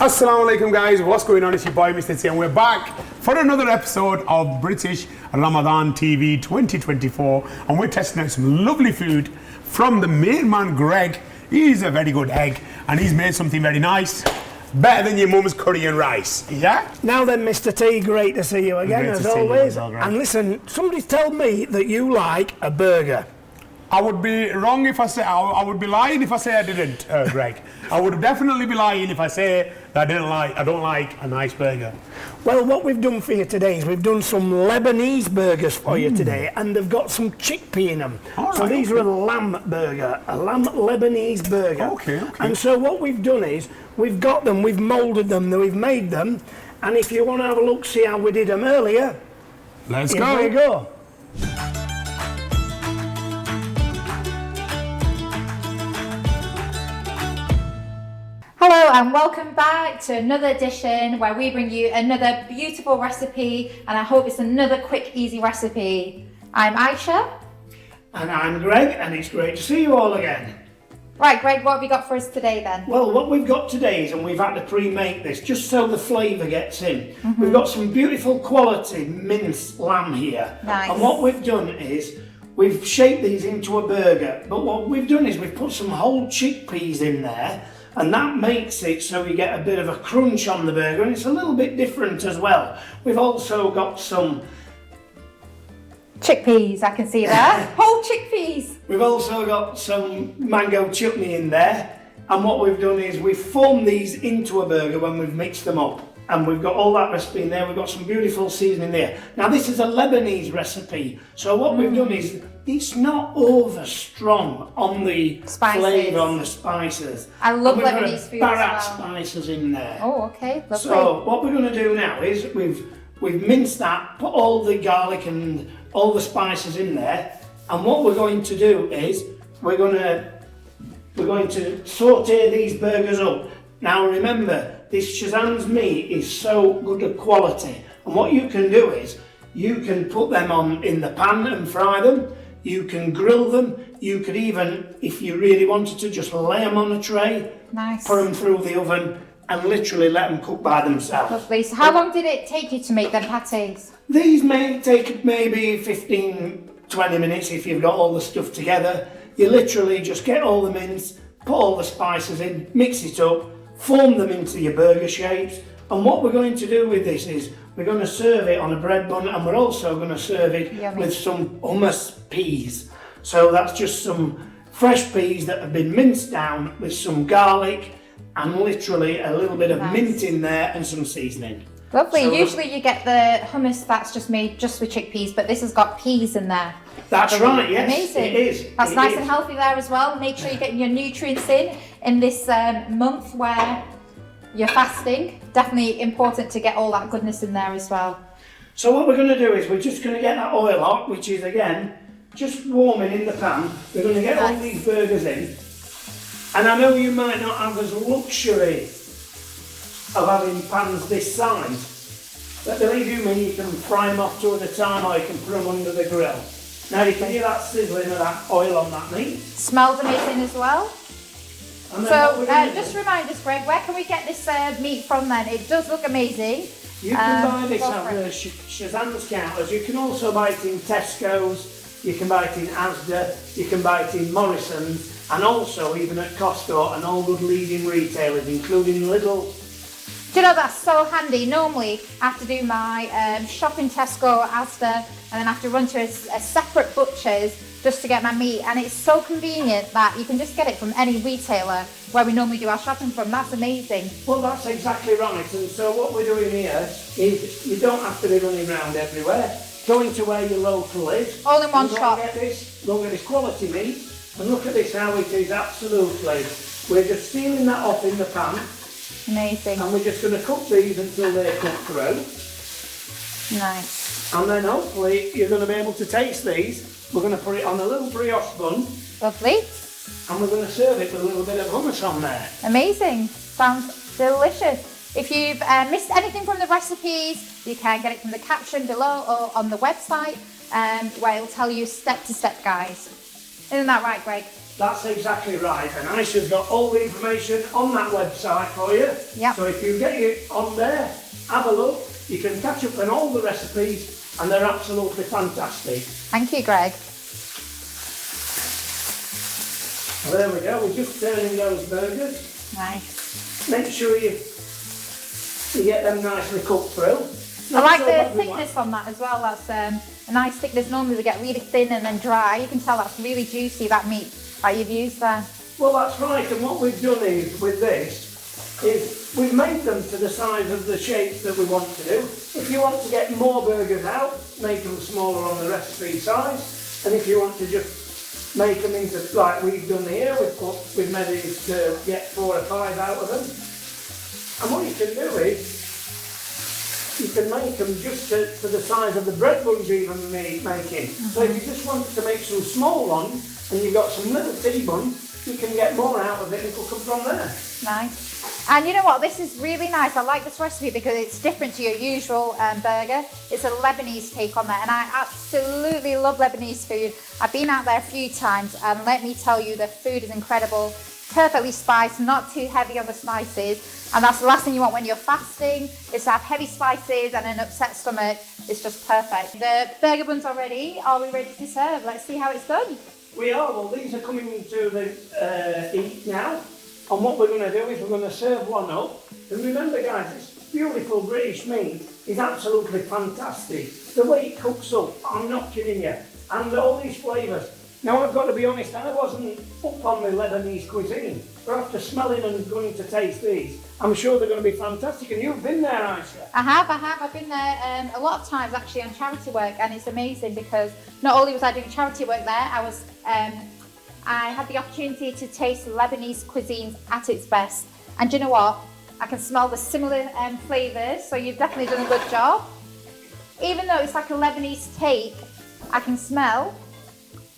Assalamu alaikum guys, what's going on? It's your boy Mr. T and we're back for another episode of British Ramadan TV 2024 and we're testing out some lovely food from the main man Greg. He's a very good egg and he's made something very nice. Better than your mum's curry and rice, yeah? Now then, Mr. T, great to see you again, as always. And listen, somebody's told me that you like a burger. I would be wrong if I say, I would be lying if I say I didn't, Greg. I would definitely be lying if I say that I don't like a nice burger. Well, what we've done for you today is we've done some Lebanese burgers for you today, and they've got some chickpea in them. So these are a lamb burger, a lamb Lebanese burger. Okay. And so what we've done is, we've got them, we've moulded them, we've made them, and if you want to have a look, see how we did them earlier. Let's go. Here we go. Hello and welcome back to another edition where we bring you another beautiful recipe, and I hope it's another quick, easy recipe. I'm Aisha. And I'm Greg, and it's great to see you all again. Right, Greg, what have you got for us today then? Well, what we've got today is, and we've had to pre-make this just so the flavour gets in. We've got some beautiful quality minced lamb here. Nice. And what we've done is, we've shaped these into a burger, but what we've done is we've put some whole chickpeas in there, and that makes it so you get a bit of a crunch on the burger, and it's a little bit different as well. We've also got some chickpeas, I can see there. Whole chickpeas. We've also got some mango chutney in there, and what we've done is we've formed these into a burger when we've mixed them up, and we've got all that recipe in there. We've got some beautiful seasoning there. Now this is a Lebanese recipe, so what we've done is it's not over strong on the flavour, on the spices. I love Lebanese food Barat as well. spices in there. Oh, okay, lovely. So what we're going to do now is we've minced that, put all the garlic and all the spices in there, and what we're going to do is we're going to saute these burgers up. Now remember, this Shazan's meat is so good of quality, and what you can do is you can put them on in the pan and fry them. You can grill them. You could even, if you really wanted to, just lay them on a tray, nice. Put them through the oven, and literally let them cook by themselves. Lovely. So how long did it take you to make them pâtés? These may take maybe 15-20 minutes if you've got all the stuff together. You literally just get all the mince, put all the spices in, mix it up, form them into your burger shapes. And what we're going to do with this is we're going to serve it on a bread bun, and we're also going to serve it with some hummus peas. So that's just some fresh peas that have been minced down with some garlic and literally a little bit of mint in there and some seasoning. Lovely. So usually you get the hummus that's just made just with chickpeas, but this has got peas in there. That's right, yes. Amazing. It is. That's nice and healthy there as well. Make sure you're getting your nutrients in this month where you're fasting. Definitely important to get all that goodness in there as well. So what we're going to do is we're just going to get that oil hot, which is again just warming in the pan. We're going to get all these burgers in. And I know you might not have as luxury of having pans this size, but believe you me, you can fry them off two at a time, or you can put them under the grill. Now you can hear that sizzling of that oil on that meat. Smells amazing as well. So just remind us, Greg, where can we get this meat from then? It does look amazing. You can buy this at the Shazan's counters. You can also buy it in Tesco's, you can buy it in Asda, you can buy it in Morrison's, and also even at Costco and all good leading retailers, including Lidl. Do you know, that's so handy. Normally I have to do my shopping Tesco, Asda, and then I have to run to a separate butcher's just to get my meat, and it's so convenient that you can just get it from any retailer where we normally do our shopping from. That's amazing. Well, that's exactly right, and so what we're doing here is you don't have to be running around everywhere. Go into where your local is. All in one shop. Go and get this quality meat, and look at this, how it is absolutely. We're just steaming that off in the pan. Amazing. And we're just going to cook these until they cook through. Nice. And then hopefully you're going to be able to taste these. We're going to put it on a little brioche bun. Lovely. And we're going to serve it with a little bit of hummus on there. Amazing. Sounds delicious. If you've missed anything from the recipes, you can get it from the caption below or on the website, where it'll tell you step-to-step guides. Isn't that right, Greg? That's exactly right. And Aisha's got all the information on that website for you. Yep. So if you get it on there, have a look. You can catch up on all the recipes, and they're absolutely fantastic. Thank you, Greg. Well, there we go. We're just turning those burgers. Nice. Make sure you get them nicely cooked through. I like So the everyone- thickness on that as well. That's a nice thickness. Normally they get really thin and then dry. You can tell that's really juicy, that meat that you've used there. Well, that's right. And what we've done is with this is we've made them to the size of the shapes that we want to do. If you want to get more burgers out, make them smaller on the recipe size. And if you want to just make them into like we've done here, we've made it to get 4 or 5 out of them. And what you can do is you can make them just to the size of the bread buns you're even making. So if you just want to make some small ones and you've got some little tea buns, you can get more out of it and cook them from there. Nice. And you know what? This is really nice. I like this recipe because it's different to your usual burger. It's a Lebanese take on there, and I absolutely love Lebanese food. I've been out there a few times, and let me tell you, the food is incredible. Perfectly spiced, not too heavy on the spices. And that's the last thing you want when you're fasting, is to have heavy spices and an upset stomach. It's just perfect. The burger buns are ready. Are we ready to serve? Let's see how it's done. We are. Well, these are coming to the eat now. And what we're going to do is we're going to serve one up. And remember, guys, this beautiful British meat is absolutely fantastic. The way it cooks up, I'm not kidding you. And all these flavours. Now, I've got to be honest, I wasn't up on the Lebanese cuisine. But after smelling and going to taste these, I'm sure they're going to be fantastic. And you've been there, Aisha. I have. I've been there a lot of times actually on charity work, and it's amazing because not only was I doing charity work there, I had the opportunity to taste Lebanese cuisine at its best. And do you know what? I can smell the similar flavours, so you've definitely done a good job. Even though it's like a Lebanese take, I can smell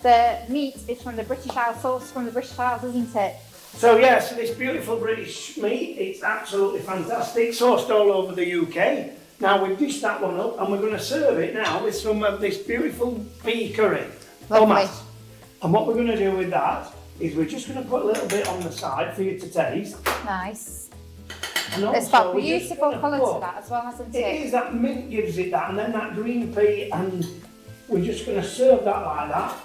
the meat is from the British Isles, sauce from the British Isles, isn't it? So yes, this beautiful British meat, it's absolutely fantastic, sourced all over the UK. Now we've dished that one up and we're going to serve it now with some of this beautiful pea curry. Lovely. Hummus. And what we're going to do with that is we're just going to put a little bit on the side for you to taste. Nice. And It's also got we're just beautiful gonna colour put- to that as well, hasn't It it? is, that mint gives it that, and then that green pea, and we're just going to serve that like that.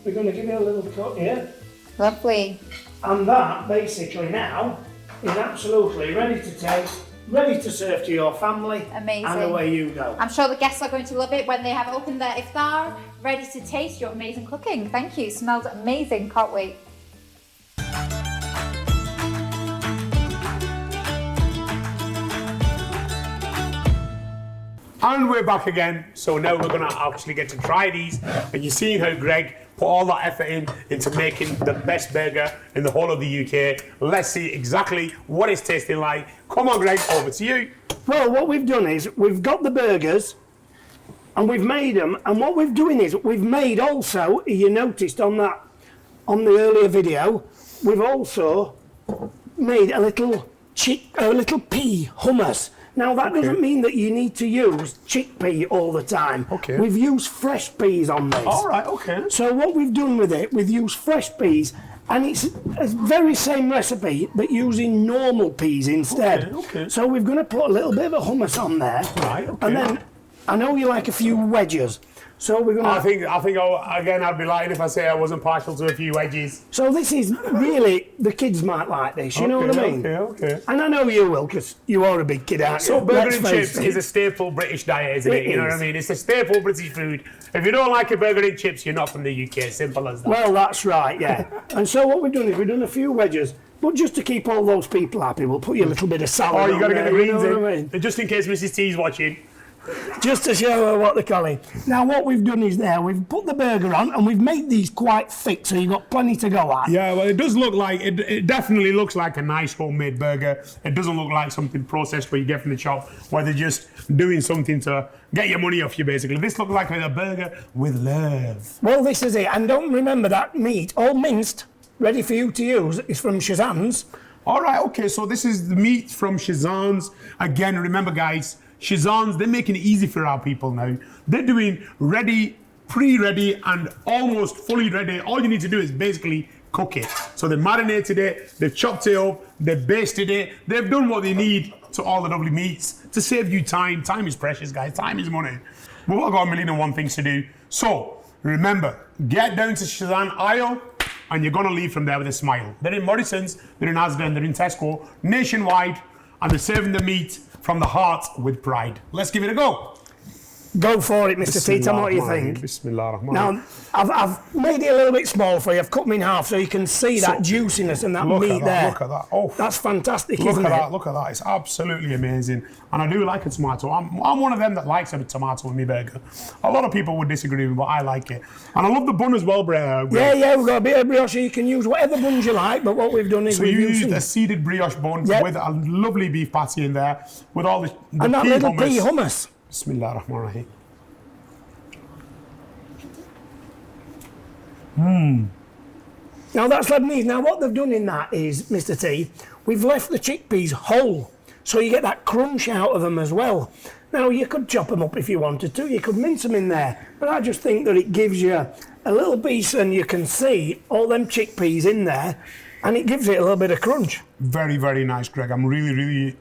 We're going to give it a little cut here. Lovely. And that basically now is absolutely ready to taste, ready to serve to your family. Amazing. And away you go. I'm sure the guests are going to love it when they have opened their iftar, ready to taste your amazing cooking. Thank you. Smells amazing. Can't wait. And we're back again. So now we're going to actually get to try these. And you've seen how Greg put all that effort into making the best burger in the whole of the UK. Let's see exactly what it's tasting like. Come on, Greg, over to you. Well, what we've done is we've got the burgers and we've made them. And what we're doing is we've made also, you noticed on the earlier video, we've also made a little pea hummus. Now that doesn't mean that you need to use chickpea all the time. Okay. We've used fresh peas on this. All right, okay. So what we've done with it, we've used fresh peas, and it's a very same recipe, but using normal peas instead. Okay. So we're going to put a little bit of a hummus on there. Right, okay. And then, I know you like a few wedges, so we're going to... I think I'd be lying if I say I wasn't partial to a few wedges. So this is really, the kids might like this, you know what I mean? Okay. And I know you will, because you are a big kid, aren't you? So burger Let's and face chips it. is a staple British diet, isn't it? It You know what I is. mean? It's a staple British food. If you don't like a burger and chips, you're not from the UK. Simple as that. Well, that's right, yeah. And so what we've done is we've done a few wedges, but just to keep all those people happy, we'll put you a little bit of salad Oh, you on got to get the there, greens you know in. what I mean? Just in case Mrs. T's watching. Just to show her what they're calling. Now what we've done is we've put the burger on and we've made these quite thick, so you've got plenty to go at. Yeah, well, it does look like, it definitely looks like a nice homemade burger. It doesn't look like something processed where you get from the shop, where they're just doing something to get your money off you, basically. This looks like a burger with love. Well, this is it. And don't remember that meat, all minced, ready for you to use, is from Shazans. All right, okay, so this is the meat from Shazans. Again, remember, guys, Shazans, they're making it easy for our people now. They're doing ready, pre-ready, and almost fully ready. All you need to do is basically cook it. So they marinated it, they've chopped it up, they've basted it, they've done what they need to all the lovely meats to save you time. Time is precious, guys. Time is money. We've all got a million and one things to do. So remember, get down to Shazan aisle and you're gonna leave from there with a smile. They're in Morrison's, they're in Asda, they're in Tesco, nationwide, and they're serving the meat from the heart with pride. Let's give it a go. Go for it, Mr. T. Tell me what you think. Now, I've made it a little bit small for you. I've cut them in half so you can see that juiciness and that meat there. Look at that. Oh, that's fantastic, isn't it? Look at that. It's absolutely amazing. And I do like a tomato. I'm one of them that likes a tomato in my burger. A lot of people would disagree with me, but I like it. And I love the bun as well, Greg. Yeah, we've got a bit of brioche. You can use whatever buns you like, but what we've done is we've used a seeded brioche bun with a lovely beef patty in there, with all the and that little pea hummus. Bismillah ar-Rahman ar-Rahim. Now that's Lebanese. Now what they've done in that is, Mr. T, we've left the chickpeas whole, so you get that crunch out of them as well. Now you could chop them up if you wanted to, you could mince them in there, but I just think that it gives you a little piece and you can see all them chickpeas in there, and it gives it a little bit of crunch. Very, very nice, Greg. I'm really.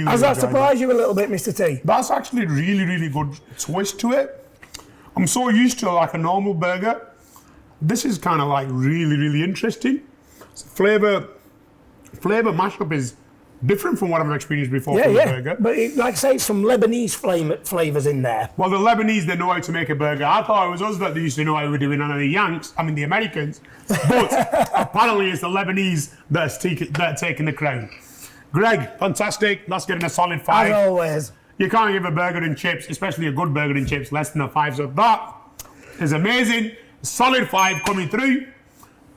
Has that surprised you a little bit, Mr. T? That's actually really good twist to it. I'm so used to like a normal burger. This is kind of like really interesting. Flavor mashup is different from what I've experienced before from the burger. But like I say, some Lebanese flavors in there. Well, the Lebanese, they know how to make a burger. I thought it was us that used to know how we were doing, and the Americans. But apparently it's the Lebanese that are taking the crown. Greg, fantastic. That's getting a solid 5. As always. You can't give a burger and chips, especially a good burger and chips, less than a 5. So that is amazing. Solid 5 coming through.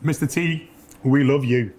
Mr. T, we love you.